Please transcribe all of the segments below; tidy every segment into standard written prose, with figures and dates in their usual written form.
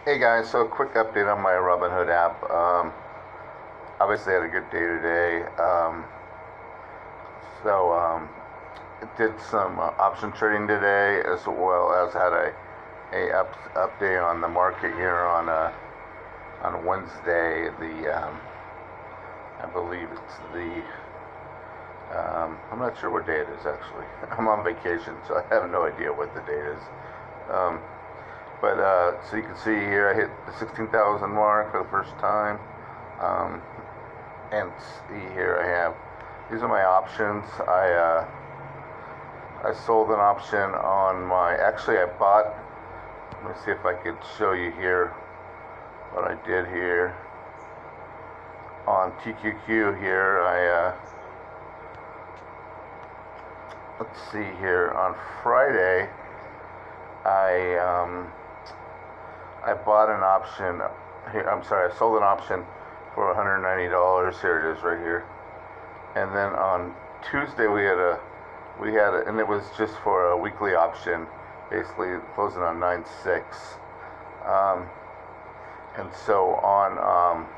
Hey guys, so a quick update on my Robinhood app. Obviously, I had a good day today. So it did some option trading today, as well as had a update on the market here on Wednesday. I believe it's I'm not sure what day it is actually. I'm on vacation, so I have no idea what the date is. Um, But so you can see here, I hit the 16,000 mark for the first time. Um, and see here, these are my options. I sold an option on actually I bought, let me see if I could show you here what I did here. On TQQ here, let's see here, on Friday, I bought an option here. I'm sorry, I sold an option for $190. Here it is, right here. And then on Tuesday and it was just for a weekly option, basically closing on 9/6. And so on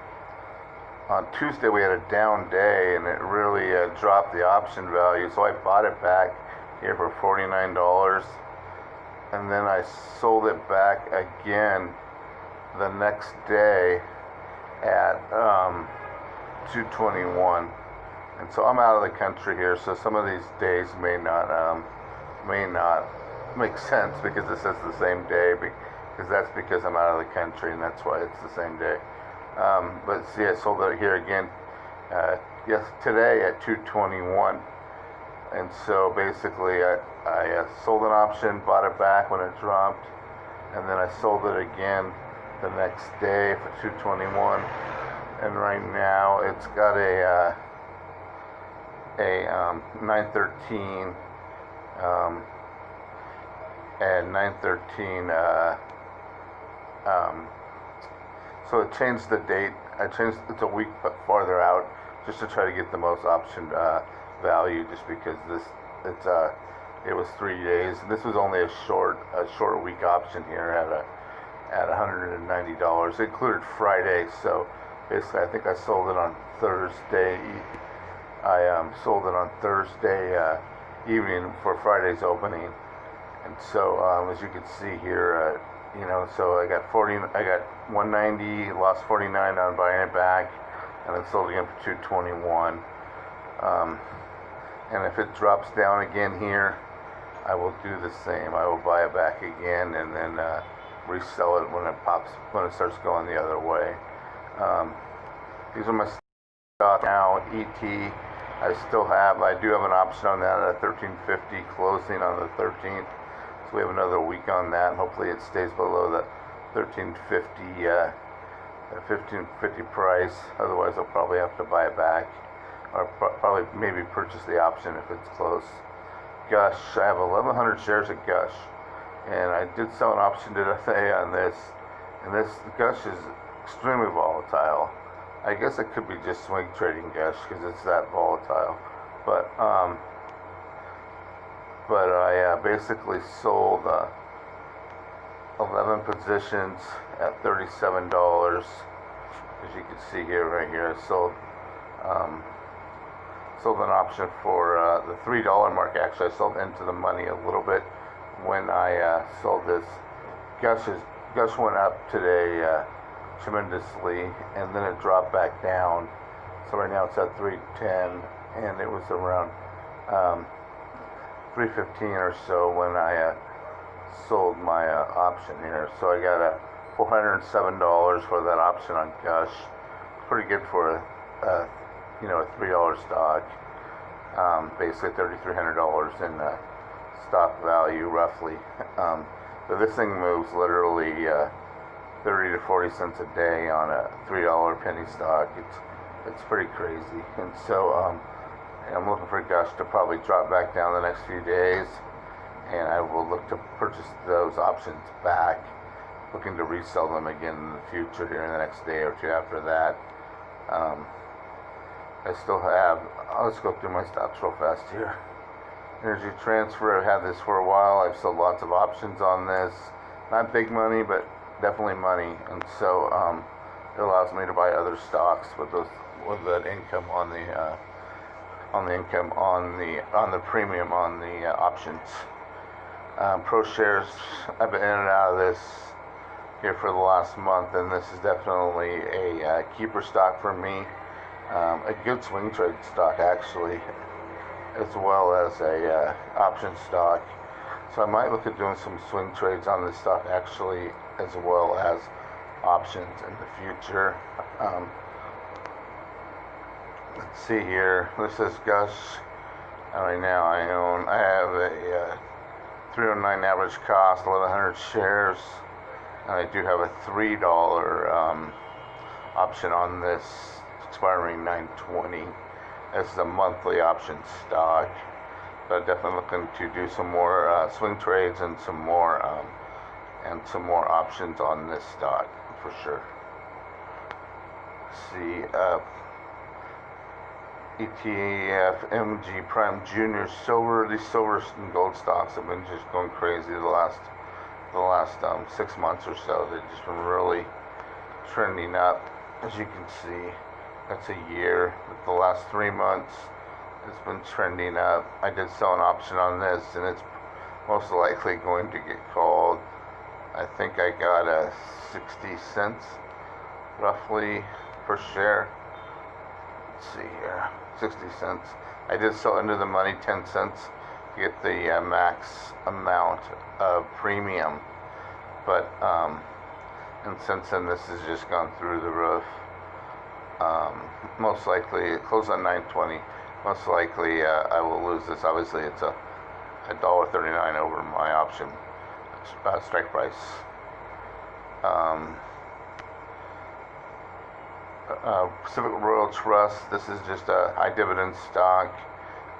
Tuesday we had a down day, and it really dropped the option value. So I bought it back here for $49. And then I sold it back again the next day at 221. And so I'm out of the country here, so some of these days may not make sense because this is the same day, because that's because I'm out of the country, and that's why it's the same day. But see, I sold it here again today at 221. And so basically I sold an option, bought it back when it dropped, and then I sold it again the next day for 221. And right now it's got a 913 and 913 so it changed the date. It's a week farther out, just to try to get the most option value, just because it was 3 days, and this was only a short week option here at $190. It included Friday, so basically I think I sold it on Thursday. I sold it on Thursday evening for Friday's opening, and so as you can see here, so I got 190, lost 49 on buying it back, and then sold again for 221. And if it drops down again here, I will do the same. I will buy it back again and then resell it when it starts going the other way. These are my stock now. ET, I do have an option on that at 1350, closing on the 13th. So we have another week on that, and hopefully it stays below the 1550 price. Otherwise, I'll probably have to buy it back, or probably maybe purchase the option if it's close. Gush, I have 1,100 shares at Gush, and I did sell an option today on this, and this Gush is extremely volatile. I guess it could be just swing trading Gush because it's that volatile, but I basically sold 11 positions at $37. As you can see here, right here, I sold an option for the $3 mark. Actually, I sold into the money a little bit when I sold this. Gush went up today tremendously, and then it dropped back down. So right now it's at 310, and it was around 315 or so when I sold my option here. So I got $407 for that option on Gush. Pretty good for a $3 stock. Basically $3,300 in stock value roughly. But this thing moves literally 30 to 40 cents a day on a $3 penny stock. It's pretty crazy. And so I'm looking for Gush to probably drop back down the next few days, and I will look to purchase those options back, looking to resell them again in the future here in the next day or two after that. I still have, let's go through my stocks real fast here. Energy Transfer, I've had this for a while. I've sold lots of options on this. Not big money, but definitely money, and so it allows me to buy other stocks with that income on the premium on the options. Pro shares, I've been in and out of this here for the last month, and this is definitely a keeper stock for me. A good swing trade stock actually, as well as a option stock. So I might look at doing some swing trades on this stock actually, as well as options in the future. Let's see here. This is Gus. Right now I have a 309 average cost, 1,100 shares, and I do have a $3 option on this, expiring 9/20. This is a monthly option stock, but definitely looking to do some more swing trades and some more options on this stock for sure. Let's see, ETF MG Prime Junior Silver. These silver and gold stocks have been just going crazy the last 6 months or so. They've just been really trending up. As you can see, that's a year. But the last 3 months, it's been trending up. I did sell an option on this, and it's most likely going to get called. I think I got a 60 cents roughly per share. Let's see here, 60 cents. I did sell into the money 10 cents to get the max amount of premium, but and since then this has just gone through the roof. Most likely it closed on 9/20. Most likely I will lose this. Obviously it's a $1.39 over my option strike price. Pacific Royal Trust. This is just a high dividend stock.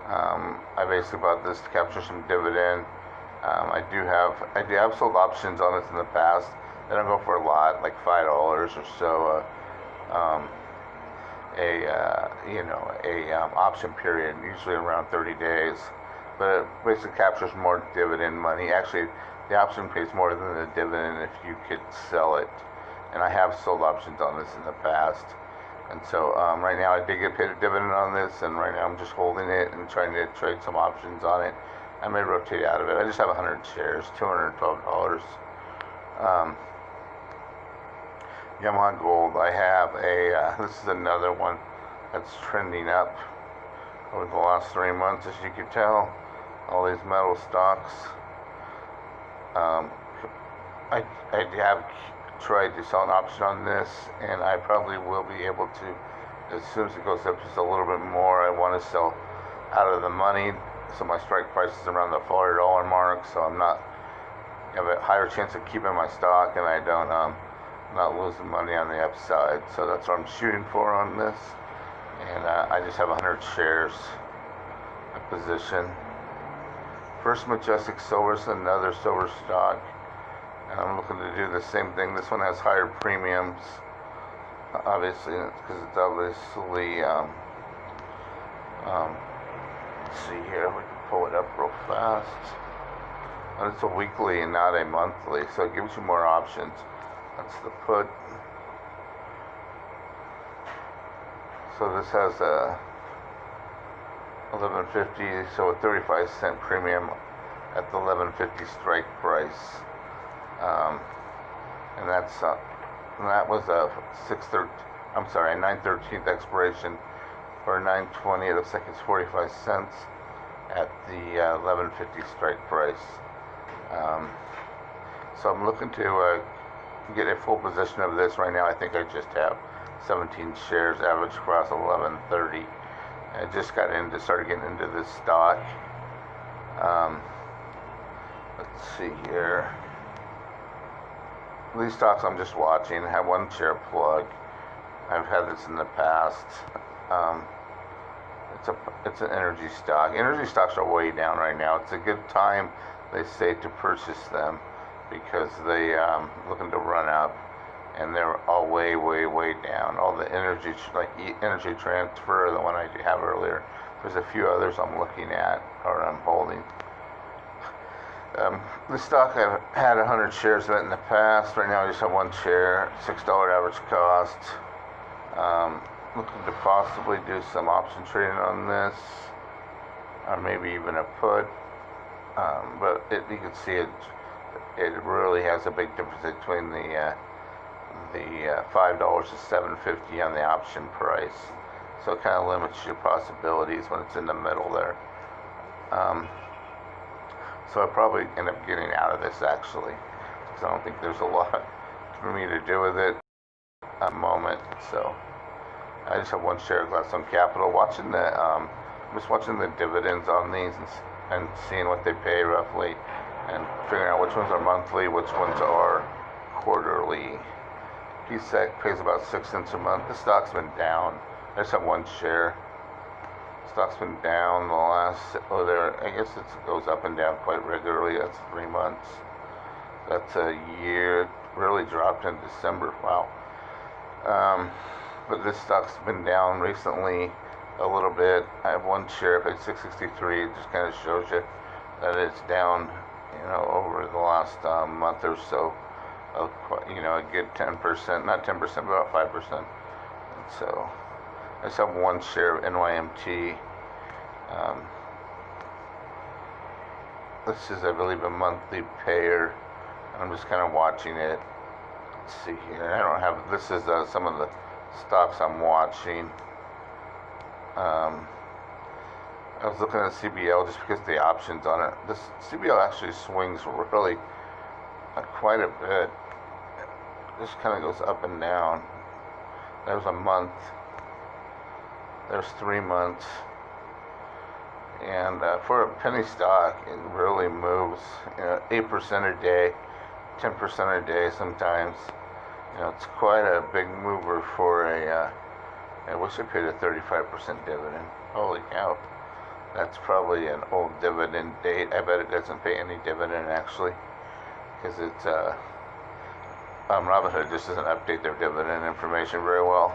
I basically bought this to capture some dividend. I do have sold options on this in the past. They don't go for a lot, like $5 or so. Option period, usually around 30 days. But it basically captures more dividend money. Actually, the option pays more than the dividend if you could sell it. And I have sold options on this in the past. And so right now I did get paid a dividend on this, and right now I'm just holding it and trying to trade some options on it. I may rotate out of it. I just have 100 shares, $212. Yamaha Gold, I have this is another one that's trending up over the last 3 months, as you can tell. All these metal stocks. I have tried to sell an option on this, and I probably will be able to, as soon as it goes up just a little bit more. I want to sell out of the money, so my strike price is around the $400 mark, so I have a higher chance of keeping my stock, and I don't not losing money on the upside. So that's what I'm shooting for on this, and I just have 100 shares in position. First Majestic Silver is another silver stock, and I'm looking to do the same thing. This one has higher premiums, obviously, because it's obviously let's see here, we can pull it up real fast. And it's a weekly and not a monthly, so it gives you more options. That's the put. So this has a $11.50, so a 35-cent premium at the $11.50 strike price, and that was a 9/13 expiration for 9/20. It looks like it's 45 cents at the $11.50 strike price. So I'm looking to get a full position of this. Right now I think I just have 17 shares, average across 11.30. I just started getting into this stock. Let's see here. These stocks I'm just watching. I have one share plug. I've had this in the past. It's an energy stock. Energy stocks are way down right now. It's a good time, they say, to purchase them because they looking to run up, and they're all way down. All the energy, like Energy Transfer, the one I have earlier. There's a few others I'm looking at or I'm holding. The stock, I've had 100 shares of it in the past. Right now I just have one share, $6 average cost. Looking to possibly do some option trading on this, or maybe even a put. But you can see it really has a big difference between the $5 to $7.50 on the option price. So it kind of limits your possibilities when it's in the middle there. So I'll probably end up getting out of this actually, because I don't think there's a lot for me to do with it at the moment. So I just have one share of Gladstone Capital. I'm just watching the dividends on these and seeing what they pay roughly, and figuring out which ones are monthly, which ones are quarterly. PSEC pays about 6 cents a month. The stock's been down. I just have one share. Stock's been down the last, I guess it goes up and down quite regularly. That's 3 months. That's a year. It really dropped in December. Wow. But this stock's been down recently a little bit. I have one share, paid $6.63. It just kind of shows you that it's down, over the last month or so. A good 10%, not 10%, but about 5%. And so I just have one share of NYMT. This is, I believe, a monthly payer. I'm just kind of watching it. Let's see here. I don't have, this is some of the stocks I'm watching. I was looking at CBL just because of the options on it. This CBL actually swings really quite a bit. This kind of goes up and down. There's a month. There's 3 months. And for a penny stock, it really moves 8% a day, 10% a day sometimes. It's quite a big mover for I wish I paid a 35% dividend. Holy cow. That's probably an old dividend date. I bet it doesn't pay any dividend actually, because it's Robinhood just doesn't update their dividend information very well.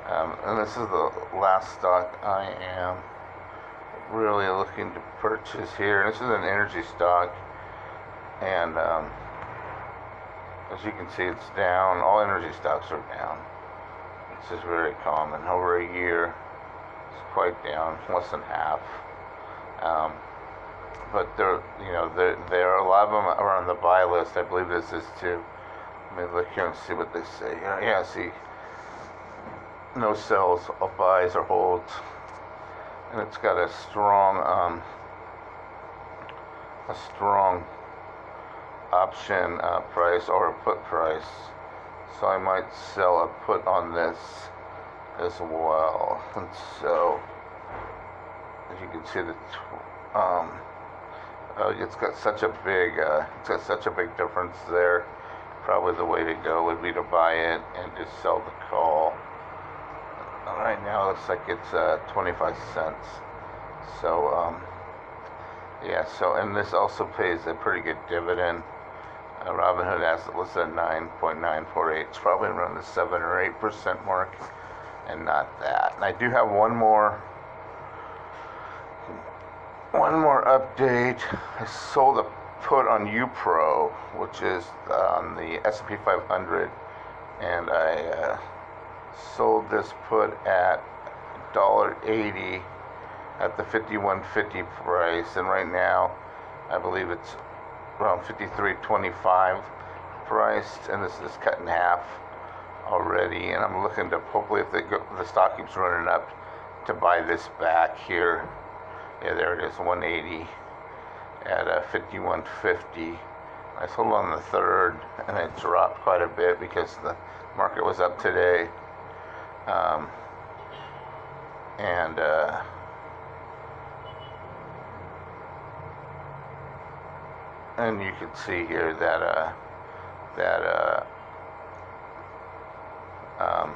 And this is the last stock I am really looking to purchase here. This is an energy stock, and as you can see, it's down. All energy stocks are down. This is very common. Over a year, it's quite down, less than half. But there are a lot of them are on the buy list. I believe this is too. Let me look here and see what they say. Yeah, see, no sells, all buys or holds, and it's got a strong option price or a put price. So I might sell a put on this as well. And so, as you can see, it's got such a big difference there. Probably the way to go would be to buy it and just sell the call. Right now, it looks like it's 25 cents. So, yeah. So, and this also pays a pretty good dividend. Robinhood has it listed at 9.948. It's probably around the 7 or 8% mark, and not that. And I do have one more update. I sold a put on UPRO, which is on the S&P 500, and I sold this put at $1.80 at the 51.50 price, and right now I believe it's around 53.25 priced, and this is cut in half already. And I'm looking to, hopefully, if the stock keeps running up, to buy this back here. Yeah, there it is, 180 at 51.50. I sold on the 3rd, and it dropped quite a bit because the market was up today. And you can see here that I'm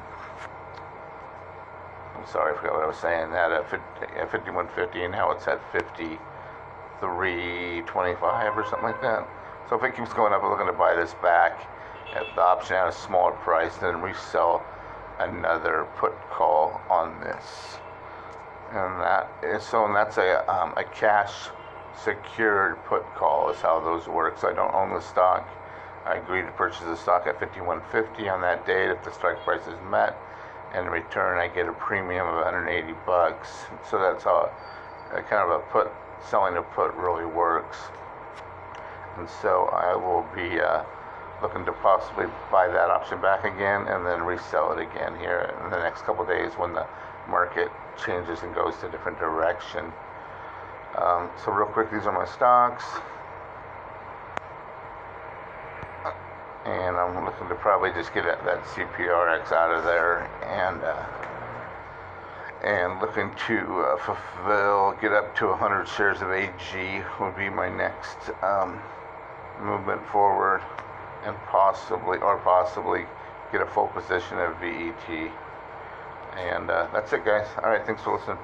sorry, I forgot what I was saying. That at 51.50, and now it's at 53.25 or something like that. So if it keeps going up, I'm looking to buy this back at the option at a smaller price, then resell another put call on this. And that's a cash secured put call is how those work. So I don't own the stock. I agree to purchase the stock at $51.50 on that date if the strike price is met, and in return I get a premium of $180. So that's how kind of a put, selling a put really works. And so I will be looking to possibly buy that option back again and then resell it again here in the next couple days when the market changes and goes to a different direction. So real quick, these are my stocks. And I'm looking to probably just get that CPRX out of there and looking to get up to 100 shares of AG would be my next movement forward, and possibly get a full position of VET. And that's it, guys. All right, thanks for listening.